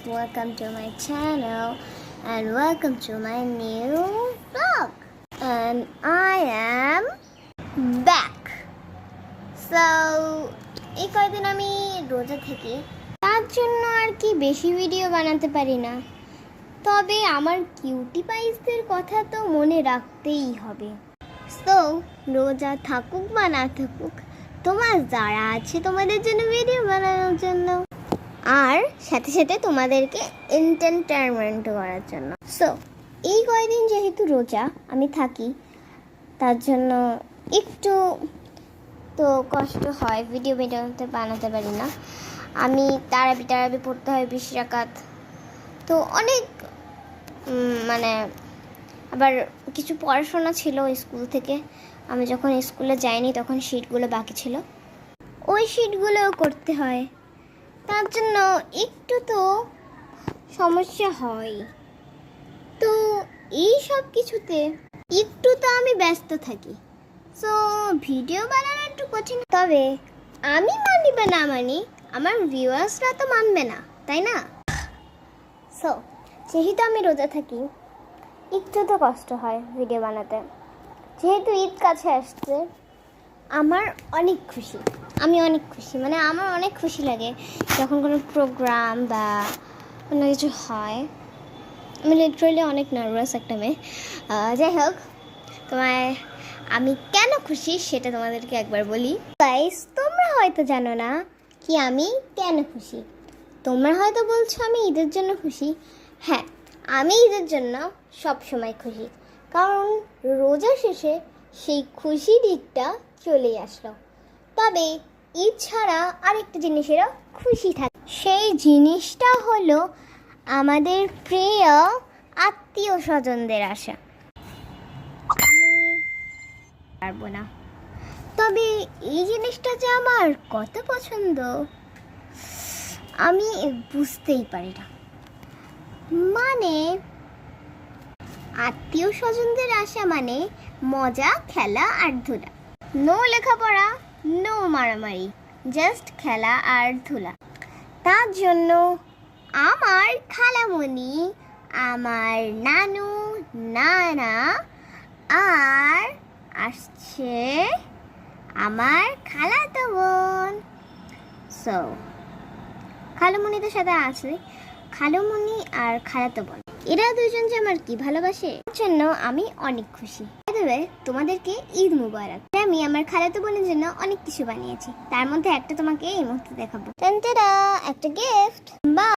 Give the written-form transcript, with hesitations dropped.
welcome to my channel and welcome to my new vlog. And I am back. So, এই কয়দিন আমি রোজা থাকি, তার জন্য আর কি বেশি ভিডিও বানাতে পারি না। তবে আমার কিউটি পাইসদের কথা তো মনে রাখতেই হবে। সো রোজা থাকুক বা না থাকুক, তোমার যারা আছে তোমাদের জন্য ভিডিও বানানোর জন্য, আর সাথে সাথে তোমাদেরকে এন্টারটেইনমেন্ট করার জন্য। সো এই কয়দিন যেহেতু রোজা আমি থাকি, তার জন্য একটু তো কষ্ট হয়, ভিডিও বানাতে পারি না। আমি তারাবি পড়তে হয় 20 রাকাত, তো অনেক মানে আবার কিছু পড়াশোনা ছিল স্কুল থেকে। আমি যখন স্কুলে যাইনি তখন শিটগুলো বাকি ছিল, ওই শিটগুলোও করতে হয়, তার জন্য একটু তো সমস্যা হয়। তো এই সব কিছুতে একটু তো আমি ব্যস্ত থাকি, সো ভিডিও বানানো একটু কঠিন। তবে আমি মানি বা না মানি, আমার ভিউয়ার্সরা তো মানবে না, তাই না? সো যেহেতু আমি রোজা থাকি, একটু তো কষ্ট হয় ভিডিও বানাতে। যেহেতু ঈদ কাছে আসছে, আমার অনেক খুশি, মানে আমার অনেক খুশি লাগে যখন কোনো প্রোগ্রাম বা কোনো কিছু হয়। আমি লিটারালি অনেক নার্ভাস একটা মেয়ে। যাই হোক, আমি কেন খুশি সেটা তোমাদেরকে একবার বলি। গাইস, তোমরা হয়তো জানো না কি আমি কেন খুশি। তোমরা হয়তো বলছো আমি ঈদের জন্য খুশি। হ্যাঁ, আমি ঈদের জন্য সবসময় খুশি, কারণ রোজা শেষে সেই খুশি দিকটা চলেই আসলো। তবে ঈদ ছাড়া আরেকটা জিনিসেরও খুশি থাকে, সেই জিনিসটা হলো আমাদের প্রিয় আত্মীয় স্বজনদের আসা। আমি পারবো না, তবে এই জিনিসটা যে আমার কত পছন্দ আমি বুঝতেই পারি না। মানে আত্মীয় স্বজনদের আসা মানে মজা, খেলা আর ধুলা। নো লেখাপড়া, নো মারামারি, জাস্ট খেলা আর ধুলা। তার জন্য আমার খালামণি, আমার নানু, নানা, আর আসছে আমার খালাতো বোন। সো খালামণিদের সাথে আছে খালামণি আর খালাতো বোন, এরা দুজন যে আমার কি ভালোবাসে, তার জন্য আমি অনেক খুশি। তোমাদেরকে ঈদ মুবারক। আমি আমার খালাতো বোনের জন্য অনেক কিছু বানিয়েছি, তার মধ্যে একটা তোমাকে এই মুহূর্তে দেখাবো। একটা গিফট।